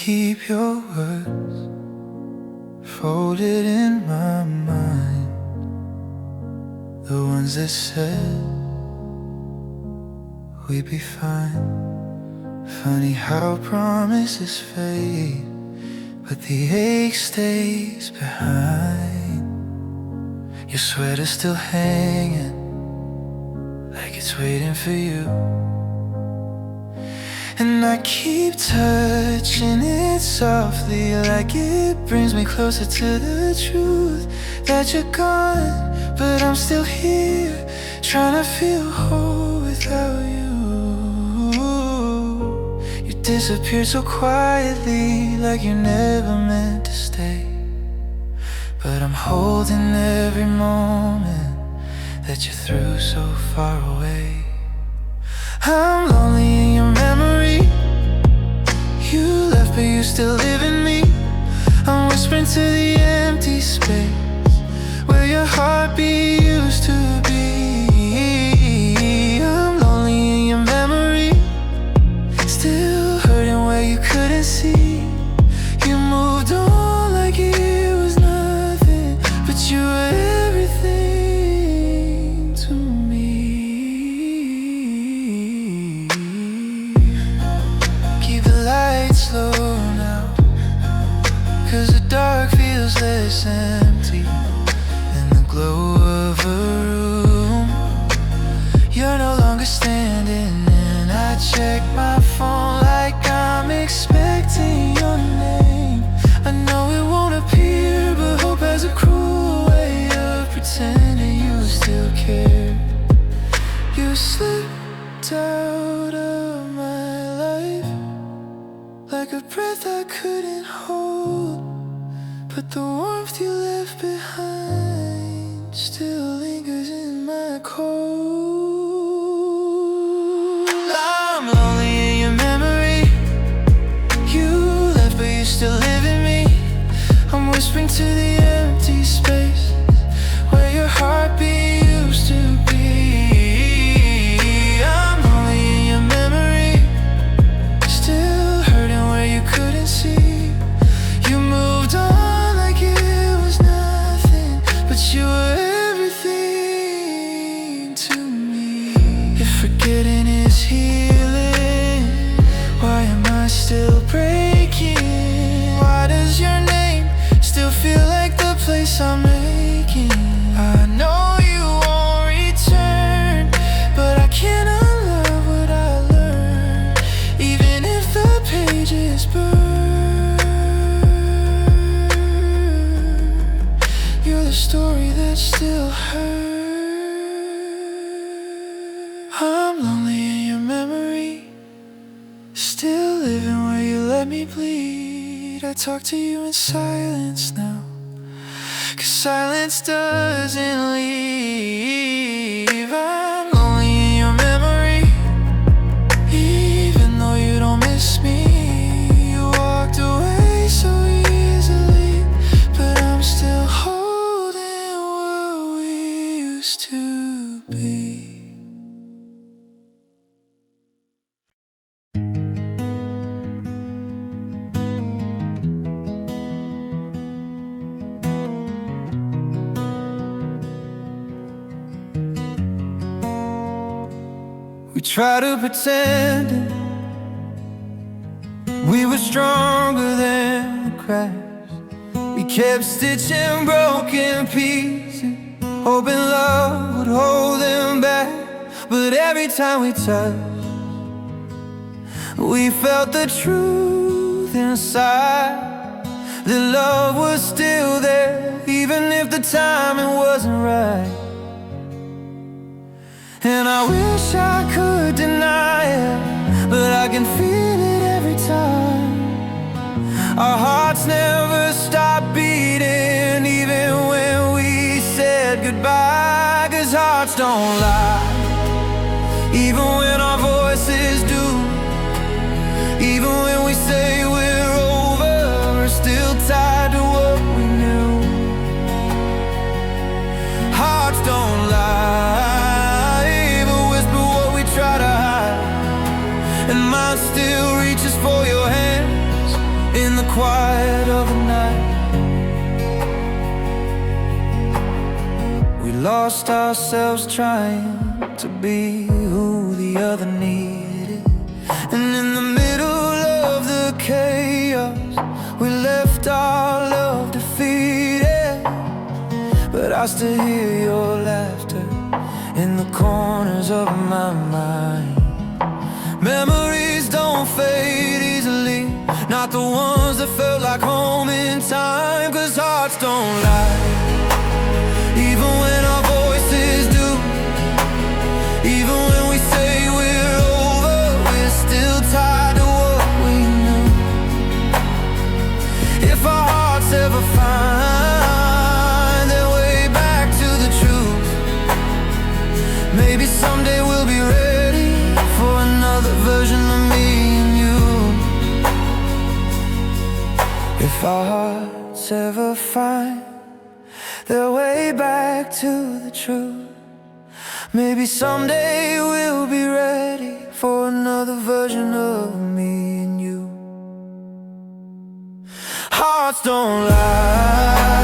keep your words folded in my mind, the ones that said we'd be fine. Funny how promises fade, but the ache stays behind. Your sweater's still hanging, like it's waiting for you. And I keep touching it softly, like it brings me closer to the truth that you're gone, but I'm still here, trying to feel whole without you. You disappeared so quietly, like you're never meant to stay. But I'm holding every moment that you threw so far away. I'm lonely in your memory. You left but you still live in me. I'm whispering to the empty space where your heartbeat used to be. I'm lonely in your memory, still hurting where you couldn't see. You moved on like it was nothing, but you were everything to me. Keep the lights low now, 'cause the dark feels less empty than the glow of a room. You're no longer standing, and I check my phone like I'm expecting your name. I know it won't appear, but hope has a cruel way of pretending you still care. You slipped out of my life like a breath I couldn't hold, but the warmth you left behind still lingers in my cold. I'm lonely in your memory. You left but you still live in me. I'm whispering to the empty space where your heartbeat used to be. I'm lonely in your memory, still hurting where you couldn't see. You moved on like it was nothing, but you were everything to me. If forgetting is healing, why am I still breaking? Why does your name still feel like the place I'm making? I know you won't return, but I can't unlove what I learned, even if the pages burn. You're the story that still hurts. I'm lonely in your memory, still living where you let me bleed. I talk to you in silence now, 'cause silence doesn't leave. I'm lonely in your memory, even though you don't miss me. You walked away so easily, but I'm still holding what we used to be. We tried to pretend we were stronger than the cracks. We kept stitching broken pieces, hoping love would hold them back. But every time we touched, we felt the truth inside, that love was still there, even if the timing wasn't right. And I wish I could deny it, but I can feel it every time. Our hearts never stop beating, even when we said goodbye. 'Cause hearts don't lie, even when our voices do. Even when we say we're over, we're still tied to what we knew. Hearts don't lie, but whisper what we try to hide. And mine still reaches for your hands in lost ourselves trying to be who the other needed. And in the middle of the chaos, we left our love defeated. But I still hear your laughter in the corners of my mind. Memories don't fade easily, not the ones that felt like home in time. 'Cause hearts don't lie, even when our voices do. Even when we say we're over, we're still tied to what we knew. If our hearts ever find their way back to the truth, maybe someday we'll be ready for another version of me and you. If our hearts ever find their way back to the truth, maybe someday we'll be ready for another version of me and you. Hearts don't lie,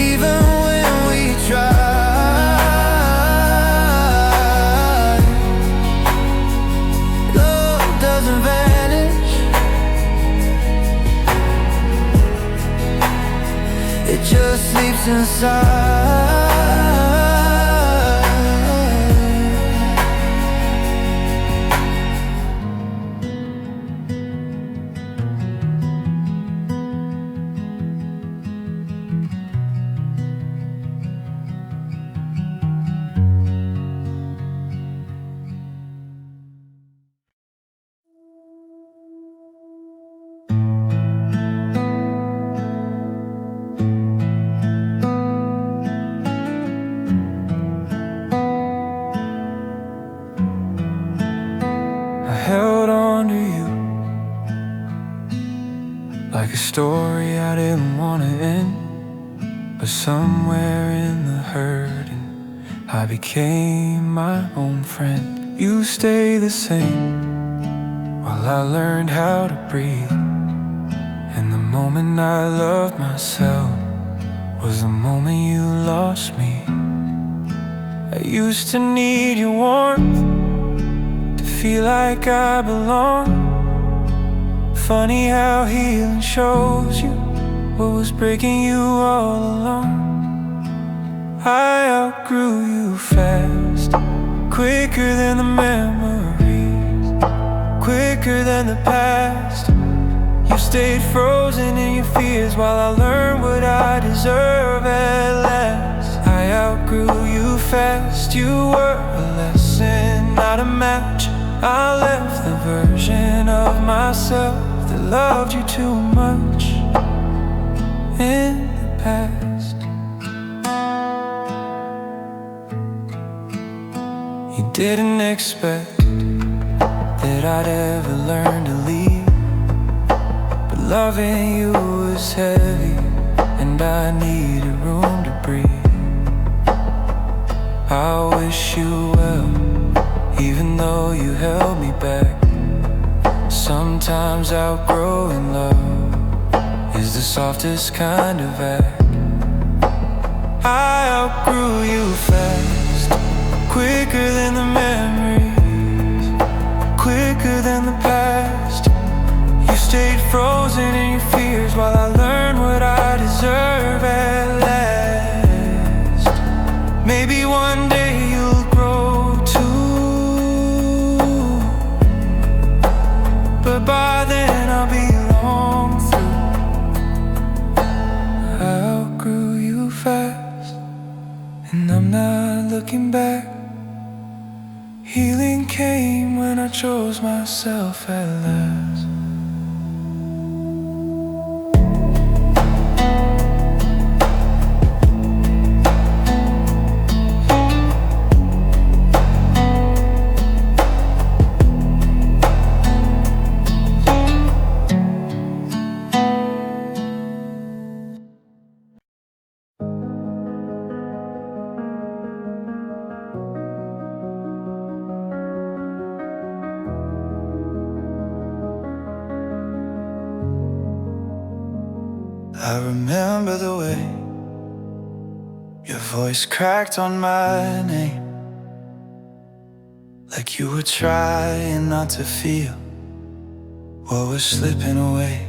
even when we try. Love doesn't vanish, it just sleeps inside. Held on to you like a story I didn't want to end. But somewhere in the hurting, I became my own friend. You stay the same while I learned how to breathe. And the moment I loved myself was the moment you lost me. I used to need your warmth, feel like I belong. Funny how healing shows you what was breaking you all along. I outgrew you fast, quicker than the memories, quicker than the past. You stayed frozen in your fears while I learned what I deserve at last. I outgrew you fast, you were a lesson, not a match. I left the version of myself that loved you too much in the past. You didn't expect that I'd ever learn to leave, but loving you was heavy and I needed room to breathe. I wish you well, even though you held me back. Sometimes outgrowing love is the softest kind of act. I outgrew you fast, quicker than the memories, quicker than the past. You stayed frozen in your fears while I learned what I deserve at last. Maybe one day you'll grow too, but by then I'll be long through. I outgrew you fast, and I'm not looking back. Healing came when I chose myself at last. I remember the way your voice cracked on my name, like you were trying not to feel what was slipping away.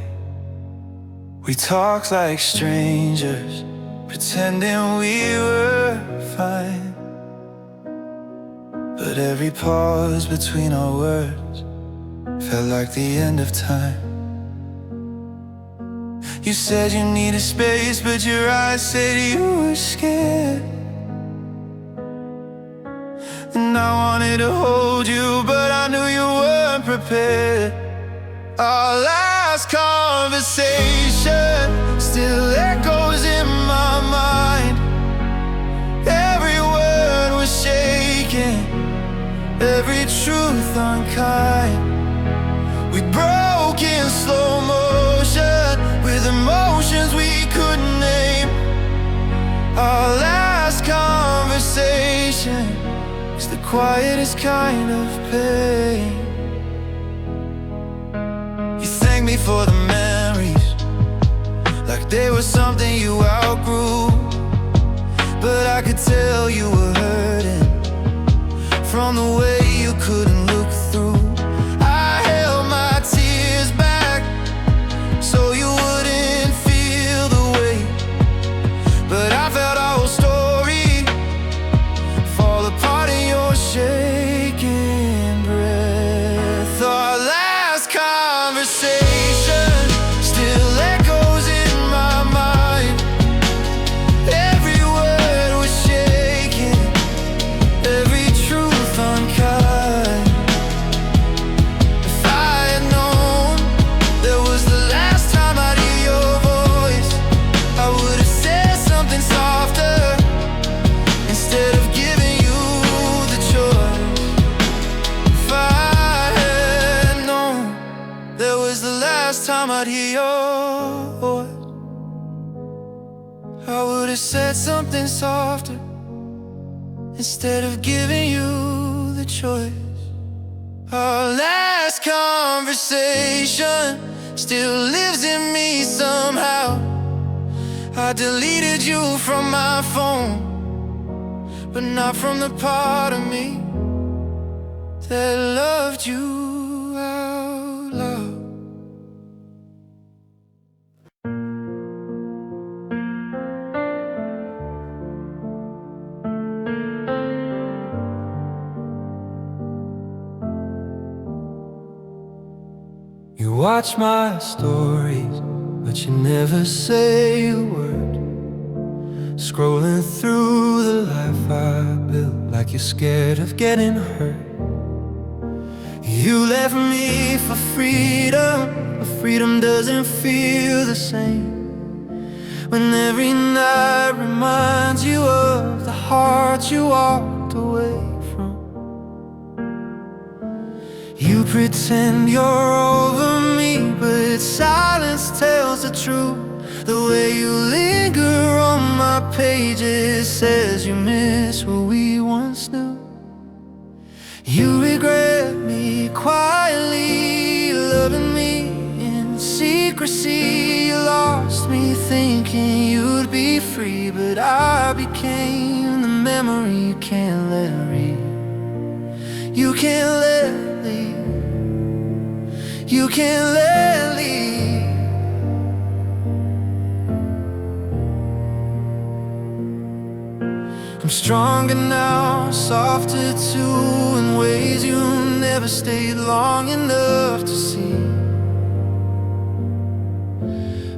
We talked like strangers, pretending we were fine, but every pause between our words felt like the end of time. You said you needed space, but your eyes said you were scared. And I wanted to hold you, but I knew you weren't prepared. Our last conversation still echoes in my mind. Every word was shaken, every truth unkind. We broke in slow motion, with emotions we couldn't name. Our last conversation is the quietest kind of pain. You thanked me for the memories, like they were something you outgrew. But I could tell you were hurting from the way you couldn't look through. I held my tears back so you wouldn't feel the weight, but I felt our whole story fall apart in your shaking breath. Our last conversation still echoes in my mind. Every word was shaken, every truth unkind. If I had known that was the last time I'd hear your voice, I would have said something softer instead of giving you the choice. If I had known that was the last time I'd hear your voice, I would have said something softer instead of giving you the choice. Our last conversation still lives in me somehow. I deleted you from my phone, but not from the part of me that loved you out loud. You watch my stories, but you never say a word. Scrolling through the life I built, like you're scared of getting hurt. You left me for freedom, but freedom doesn't feel the same when every night reminds you of the heart you walked away from. You pretend you're over me, but silence tells the truth. The way you linger on my pages says you miss what we once knew. You regret me quietly, loving me in secrecy. You lost me thinking you'd be free, but I became the memory you can't let read. You can't let leave. You can't let leave. I'm stronger now, softer too, in ways you never stayed long enough to see.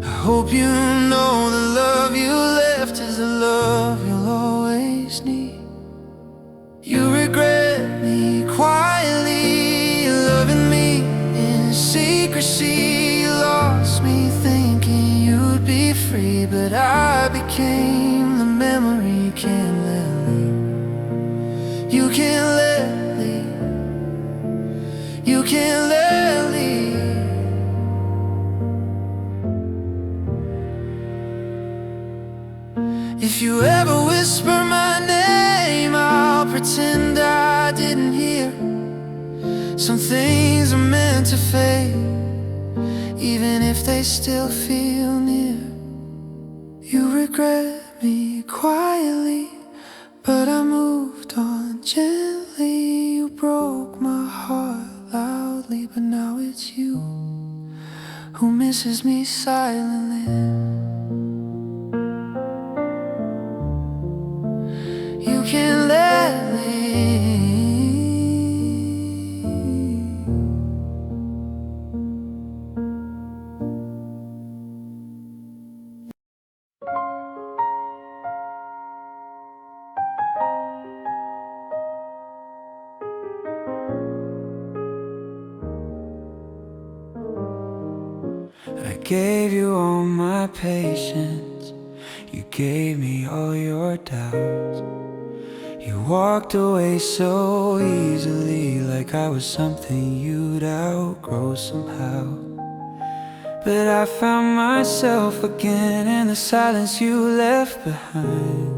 I hope you know the love you left is the love you'll always need. You regret me quietly, loving me in secrecy. You lost me thinking you'd be free, but I became the memory you can't let leave. You can't let leave. You can't let leave. If you ever whisper my name, I'll pretend I didn't hear. Some things are meant to fade, even if they still feel near. You regret me quietly, but I moved on gently. You broke my heart loudly, but now it's you who misses me silently. You can't let me. I gave you all my patience, you gave me all your doubts. You walked away so easily, like I was something you'd outgrow somehow. But I found myself again in the silence you left behind.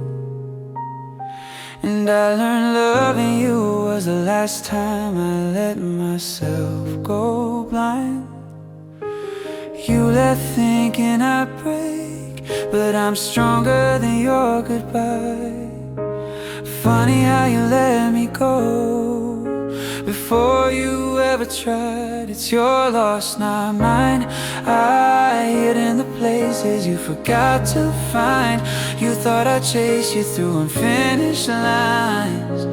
And I learned loving you was the last time I let myself go blind. You left thinking I'd break, but I'm stronger than your goodbye. Funny how you let me go before you ever tried. It's your loss, not mine. I hid in the places you forgot to find. You thought I'd chase you through unfinished lines,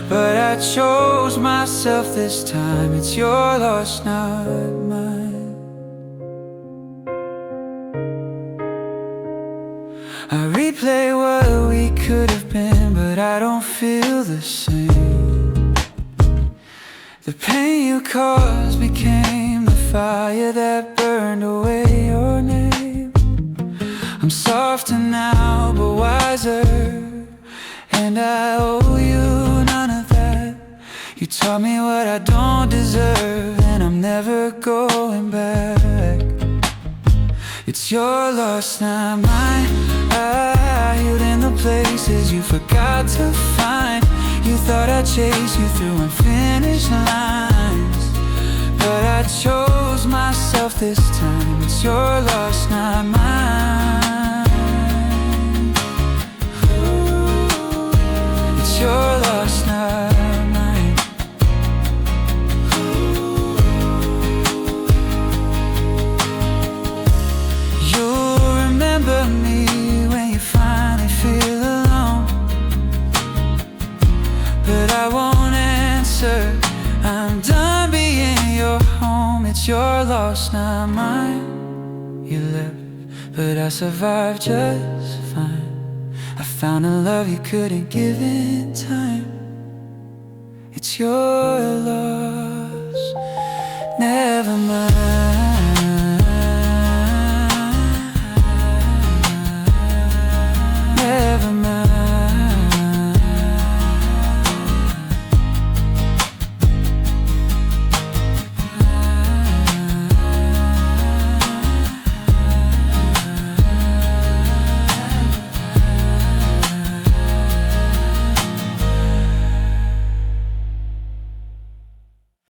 but I chose myself this time. It's your loss, not mine. I replay what we could have been, but I don't feel the same. The pain you caused became the fire that burned away your name. I'm softer now, but wiser, and I owe you none of that. You taught me what I don't deserve, and I'm never going back. It's your loss, not mine. I hid in the places you forgot to find. You thought I'd chase you through unfinished lines, but I chose myself this time. It's your loss, not mine. It's your loss, not mine. You'll remember me when you finally feel alone, but I won't answer. I'm done being your home. It's your loss, not mine. You left, but I survived just fine. I found a love you couldn't give in time. It's your loss, never mine.